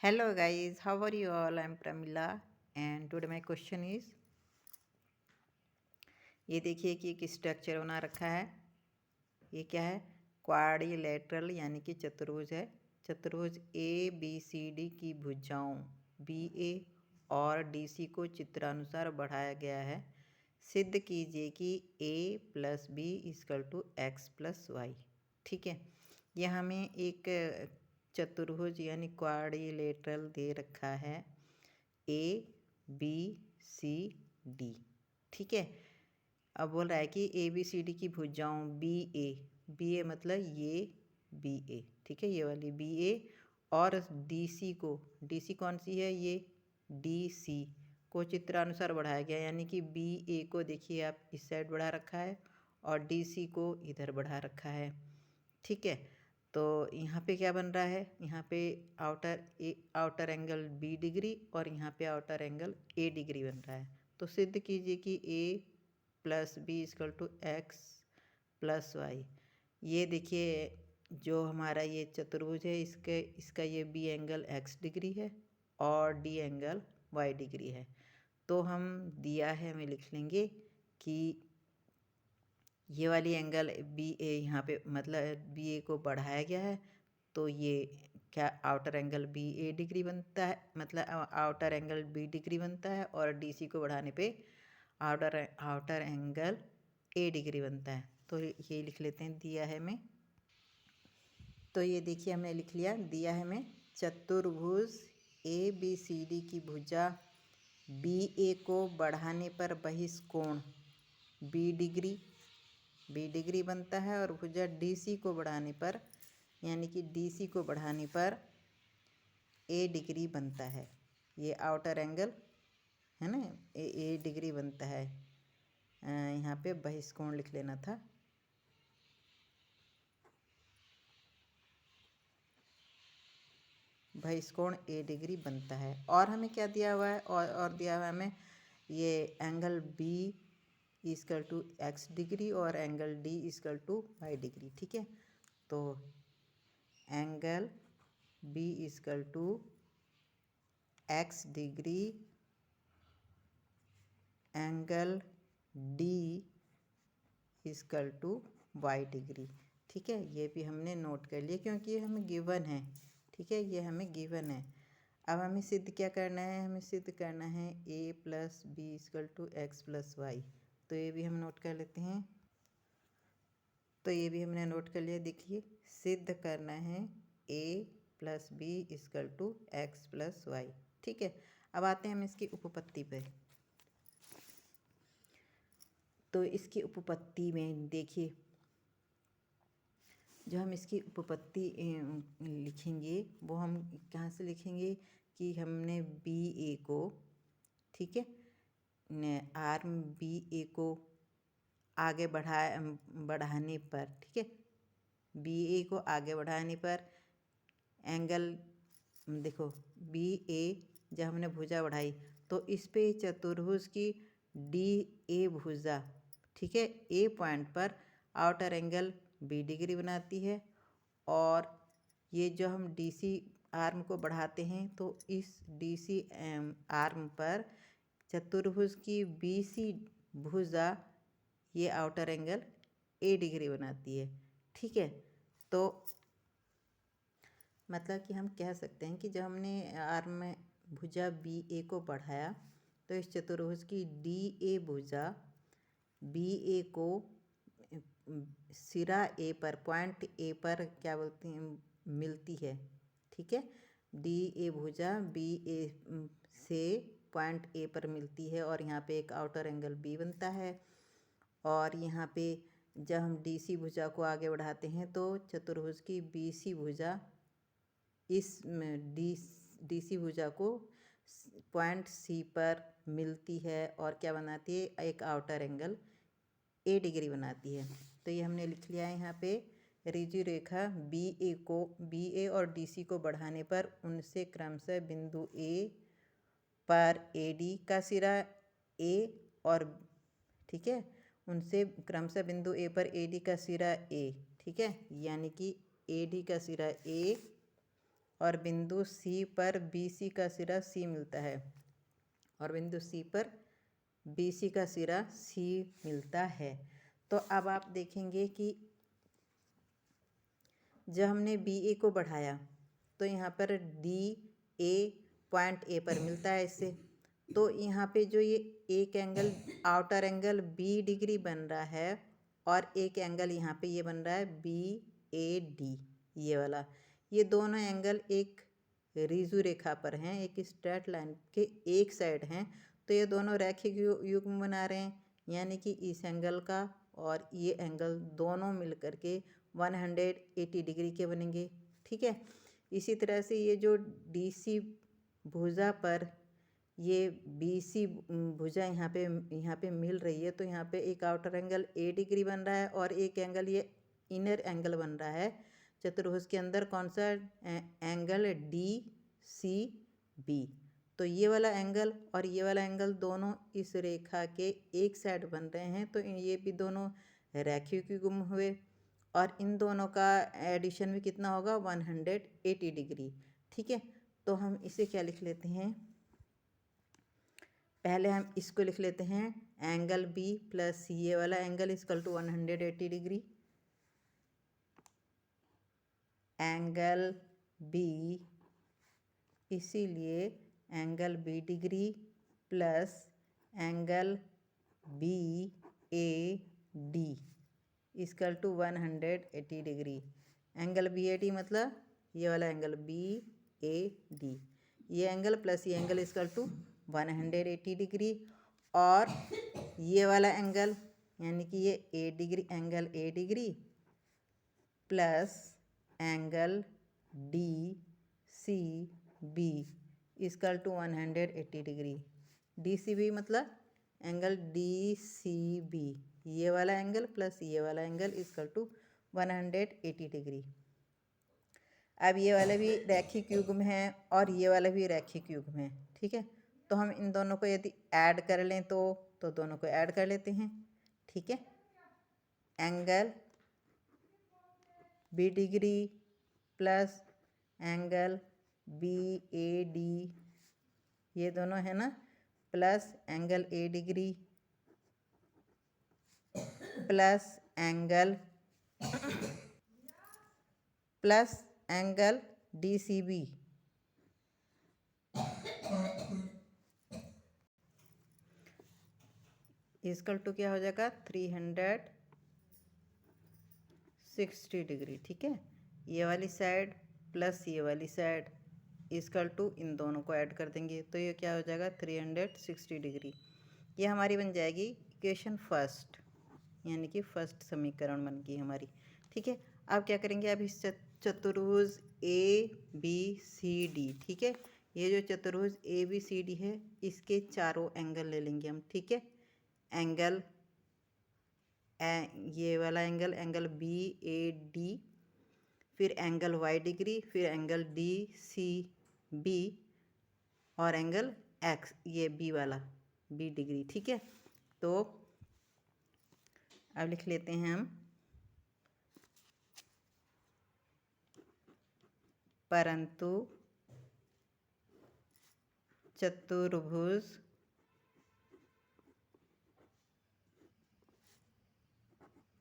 Hello guys, how are you all? I'm Pramila and today my question is ये देखिए कि एक structure बना रखा है। ये क्या है? क्वाड्रिलेटरल यानी कि चतुर्भुज है। चतुर्भुज ए बी सी डी की भुजाओं बी ए और डी सी को चित्रानुसार बढ़ाया गया है। सिद्ध कीजिए कि A plus B equal to X plus Y. ठीक है, यह हमें एक चतुर्भुज यानी क्वाड्रिलेटरल दे रखा है ए बी सी डी। ठीक है, अब बोल रहा है कि ए बी सी डी की भुजाओं बी ए मतलब ये बी ए, ठीक है, ये वाली बी ए और डी सी कौन सी है? ये डी सी को चित्रानुसार बढ़ाया गया, यानी कि बी ए को देखिए आप इस साइड बढ़ा रखा है और डी सी को इधर बढ़ा रखा है। ठीक है, तो यहाँ पे क्या बन रहा है? यहाँ पे आउटर एंगल बी डिग्री और यहाँ पे आउटर एंगल ए डिग्री बन रहा है। तो सिद्ध कीजिए कि A plus B equal to X plus Y. ये देखिए जो हमारा ये चतुर्भुज है इसका ये बी एंगल एक्स डिग्री है और डी एंगल वाई डिग्री है। तो हम दिया है, हमें लिख लेंगे कि ये वाली एंगल बी ए यहाँ पे मतलब बी ए को बढ़ाया गया है, तो ये क्या आउटर एंगल बी ए डिग्री बनता है, मतलब आउटर एंगल बी डिग्री बनता है और डी सी को बढ़ाने पे आउटर एंगल ए डिग्री बनता है। तो ये लिख लेते हैं, दिया है हमें। तो ये देखिए हमने लिख लिया, दिया है हमें चतुर्भुज ए बी सी डी की भुजा बी ए को बढ़ाने पर बहिष्कोण बी डिग्री बनता है और भुजा डी सी को बढ़ाने पर यानी कि डी सी को बढ़ाने पर ए डिग्री बनता है। ये आउटर एंगल है ना, ए डिग्री बनता है। यहाँ पे बहिष्कोण लिख लेना था। बहिष्कोण ए डिग्री बनता है। और हमें क्या दिया हुआ है? और दिया हुआ है हमें ये angle B equal to X degree और angle D equal to Y degree. ठीक है, तो angle B equal to X degree, angle D equal to Y degree. ठीक है, ये भी हमने नोट कर लिया क्योंकि ये हमें गिवन है। ठीक है, ये हमें गिवन है। अब हमें सिद्ध क्या करना है? हमें सिद्ध करना है A plus B equal to X plus Y. तो ये भी हम नोट कर लेते हैं। तो ये भी हमने नोट कर लिया। देखिए, सिद्ध करना है A plus B equal to X plus Y. ठीक है, अब आते हैं हम इसकी उपपत्ति पर। तो इसकी उपपत्ति में देखिए, जो हम इसकी उपपत्ति लिखेंगे वो हम कहाँ से लिखेंगे कि हमने बी ए को, ठीक है, आर्म बी ए को आगे बढ़ाने पर, ठीक है, बी ए को आगे बढ़ाने पर एंगल देखो बी ए जब हमने भुजा बढ़ाई तो इस पे चतुर्भुज की डी ए भुजा, ठीक है, ए पॉइंट पर आउटर एंगल बी डिग्री बनाती है। और ये जो हम डी सी आर्म को बढ़ाते हैं तो इस डी सी आर्म पर चतुर्भुज की बी सी भुजा ये आउटर एंगल ए डिग्री बनाती है। ठीक है, तो मतलब कि हम कह सकते हैं कि जब हमने आर्म में भुजा बी ए को बढ़ाया तो इस चतुर्भुज की डी ए भुजा बी ए को सिरा ए पर, पॉइंट ए पर क्या बोलते हैं, मिलती है। ठीक है, डी ए भुजा बी ए से पॉइंट ए पर मिलती है और यहाँ पे एक आउटर एंगल बी बनता है। और यहाँ पे जब हम डी सी भुजा को आगे बढ़ाते हैं तो चतुर्भुज की बी सी भुजा इस डी सी भुजा को पॉइंट सी पर मिलती है और क्या बनाती है, एक आउटर एंगल ए डिग्री बनाती है। तो ये हमने लिख लिया है यहाँ पे, ऋजु रेखा बी ए और डी सी को बढ़ाने पर उनसे क्रमशः बिंदु ए पर ए डी का सिरा ए और, ठीक है, उनसे क्रमशः बिंदु ए पर ए डी का सिरा ए, ठीक है, यानी कि ए डी का सिरा ए और बिंदु सी पर बी सी का सिरा सी मिलता है, और बिंदु सी पर बी सी का सिरा सी मिलता है। तो अब आप देखेंगे कि जब हमने बी ए को बढ़ाया तो यहाँ पर डी ए पॉइंट ए पर मिलता है इससे। तो यहाँ पे जो ये एक angle outer angle B degree बन रहा है और एक एंगल यहाँ पे ये बन रहा है बी ए डी, ये वाला, ये दोनों एंगल एक रीजु रेखा पर हैं, एक स्ट्रेट लाइन के एक साइड हैं। तो ये दोनों रैखिक युग्म बना रहे हैं, यानी कि इस एंगल का और ये एंगल दोनों मिल करके 180 डिग्री के बनेंगे। ठीक है, इसी तरह से ये जो डी सी भुजा पर ये बी सी भुजा यहाँ पे मिल रही है, तो यहाँ पे एक आउटर एंगल ए डिग्री बन रहा है और एक एंगल ये इनर एंगल बन रहा है चतुर्भुज के अंदर। कौन सा एंगल? D C B. तो ये वाला एंगल और ये वाला एंगल दोनों इस रेखा के एक साइड बन रहे हैं, तो ये भी दोनों रैखिक युग्म हुए और इन दोनों का एडिशन भी कितना होगा? 180 डिग्री। ठीक है, तो हम इसे क्या लिख लेते हैं? पहले हम इसको लिख लेते हैं एंगल बी प्लस ये वाला angle equal to 180 degree. Angle B, इसीलिए angle B degree plus angle B A D equal to 180 degree. Angle B A D मतलब ये वाला एंगल बी ए डी, ये एंगल प्लस ये एंगल इक्वल टू 180 डिग्री। और ये वाला angle यानी कि ये A degree, angle A degree plus angle D C B equal to 180 degree. D C B मतलब एंगल डी सी बी, ये वाला एंगल प्लस ये वाला एंगल इक्वल टू 180 डिग्री। अब ये वाला भी रैखिक युग्म है और ये वाला भी रैखिक युग्म है। ठीक है, तो हम इन दोनों को यदि ऐड कर लें तो दोनों को ऐड कर लेते हैं। ठीक है, angle B degree plus angle B A D, ये दोनों है ना, plus angle A degree plus angle D C B. Equal to क्या हो जाएगा? 360 डिग्री। ठीक है, ये वाली साइड प्लस ये वाली साइड इक्वल टू इन दोनों को ऐड कर देंगे तो ये क्या हो जाएगा? 360 डिग्री। ये हमारी बन जाएगी इक्वेशन फर्स्ट, यानी कि फर्स्ट समीकरण बन गई हमारी। ठीक है, अब क्या करेंगे? अब इस चतुर्भुज ए बी सी डी, ठीक है, ये जो चतुर्भुज ए बी सी डी है इसके चारों एंगल ले लेंगे हम। ठीक है, एंगल ये वाला angle, angle B A D, फिर एंगल वाई डिग्री, फिर एंगल डी सी बी और एंगल एक्स, ये बी वाला बी डिग्री। ठीक है, तो अब लिख लेते हैं हम परंतु चतुर्भुज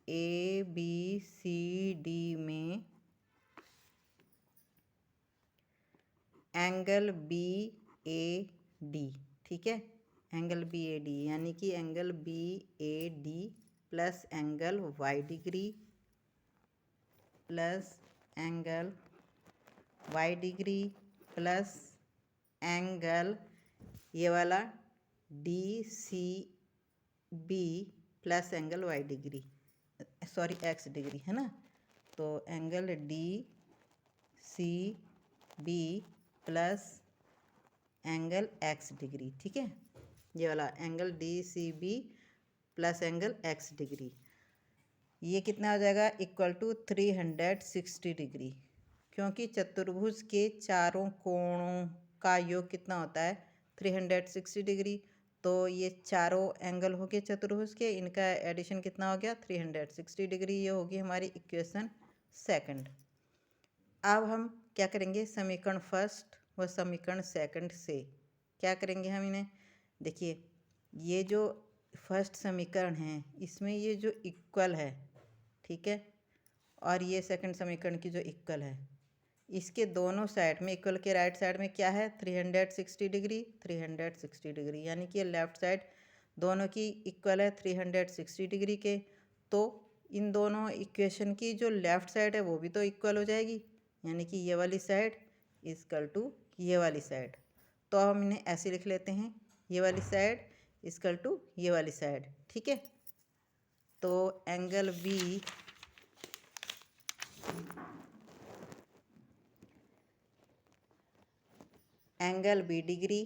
ए बी सी डी में एंगल बी ए डी, ठीक है, एंगल बी ए डी यानी कि angle B A D plus angle Y degree plus angle Y degree plus angle ये वाला D C B plus angle Y degree, sorry X degree है ना, तो angle D C B plus angle X degree. ठीक है, ये वाला angle D C B plus angle X degree, ये कितना हो जाएगा? इक्वल टू 360 डिग्री, क्योंकि चतुर्भुज के चारों कोणों का योग कितना होता है? 360 डिग्री। तो ये चारों एंगल हो गए चतुर्भुज के, इनका एडिशन कितना हो गया? 360 डिग्री। ये होगी हमारी इक्वेशन सेकंड। अब हम क्या करेंगे, समीकरण फर्स्ट व समीकरण सेकंड से क्या करेंगे हम इन्हें, देखिए ये जो फर्स्ट समीकरण है इसमें ये जो इक्वल है, ठीक है, और ये सेकंड समीकरण की जो इक्वल है, इसके दोनों साइड में, इक्वल के राइट साइड में क्या है, 360 डिग्री 360 डिग्री, यानी कि लेफ्ट साइड दोनों की इक्वल है 360 डिग्री के। तो इन दोनों इक्वेशन की जो लेफ्ट साइड है वो भी तो इक्वल हो जाएगी, यानी कि ये वाली साइड इक्वल टू ये वाली साइड। तो हम इन्हें ऐसे लिख लेते हैं, ये वाली साइड इक्वल टू ये वाली साइड, ठीक है। तो angle B degree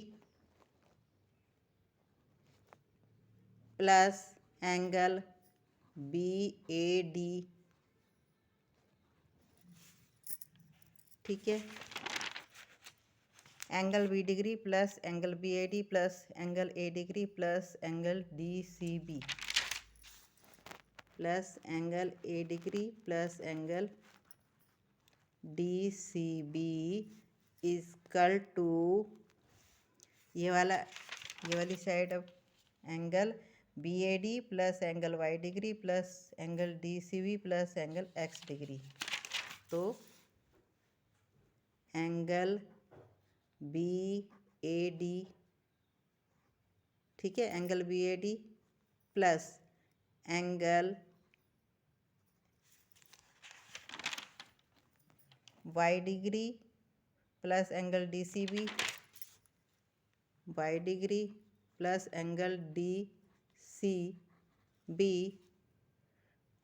plus angle BAD, ठीक है, angle B degree plus angle BAD plus angle A degree plus angle DCB plus angle A degree plus angle DCB equal to ये वाली side अब angle BAD plus angle Y degree plus angle DCB plus angle X degree. तो angle BAD, ठीक है, angle BAD plus angle Y degree plus angle DCB, Y degree plus angle DCB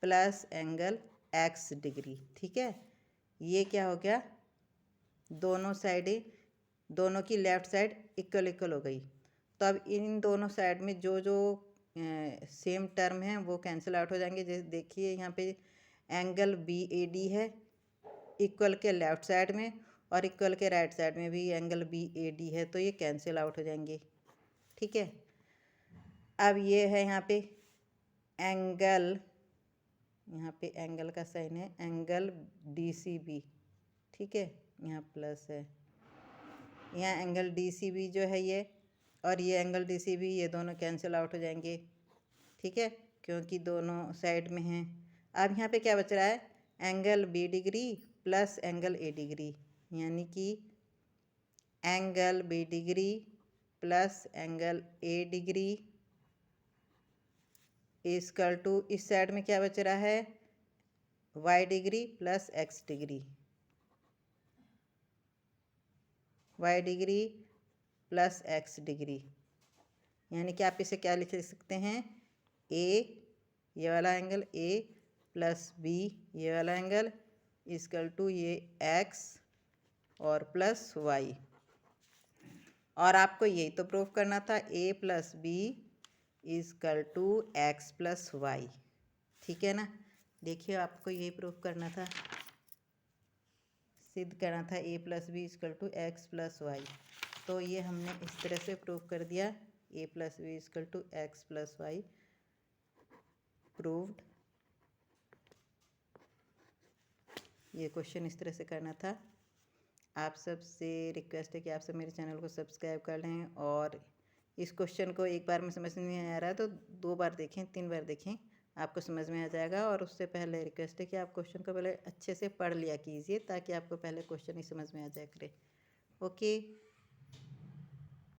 plus angle X degree, ठीक है। ये क्या हो गया, दोनों साइडें, दोनों की लेफ्ट साइड इक्वल इक्वल हो गई। तो अब इन दोनों साइड में जो जो सेम टर्म है वो कैंसिल आउट हो जाएंगे। जैसे देखिए यहाँ पे एंगल BAD है इक्वल के लेफ्ट साइड में और इक्वल के राइट साइड में भी एंगल BAD है, तो ये कैंसिल आउट हो जाएंगे, ठीक है। अब ये है यहाँ पे एंगल, यहाँ पे एंगल का साइन है एंगल DCB, ठीक है, यहाँ प्लस है, यहाँ एंगल DCB जो है ये और ये एंगल DCB ये दोनों कैंसिल आउट हो जाएंगे, ठीक है, क्योंकि दोनों साइड में हैं। अब यहाँ पे क्या बच रहा है, angle B degree plus angle A degree, यानी कि angle B degree plus angle A degree equal to इस साइड में क्या बच रहा है, Y degree plus X degree, Y degree plus X degree, यानी कि आप इसे क्या लिख सकते हैं, A ये वाला एंगल A प्लस B ये वाला एंगल इक्वल टू ये X और प्लस Y। और आपको यही तो प्रूफ करना था, A plus B equal to X plus Y, ठीक है ना। देखिए आपको यही प्रूफ करना था, सिद्ध करना था A plus B equal to X plus Y। तो ये हमने इस तरह से प्रूफ कर दिया, A plus B equal to X plus Y proved. ये क्वेश्चन इस तरह से करना था। आप सबसे रिक्वेस्ट है कि आप सब मेरे चैनल को सब्सक्राइब कर लें और इस क्वेश्चन को एक बार में समझ नहीं आ रहा है तो 2 बार देखें, 3 बार देखें, आपको समझ में आ जाएगा। और उससे पहले रिक्वेस्ट है कि आप क्वेश्चन को पहले अच्छे से पढ़ लिया कीजिए ताकि आपको पहले क्वेश्चन ही समझ में आ जाए करे। ओके।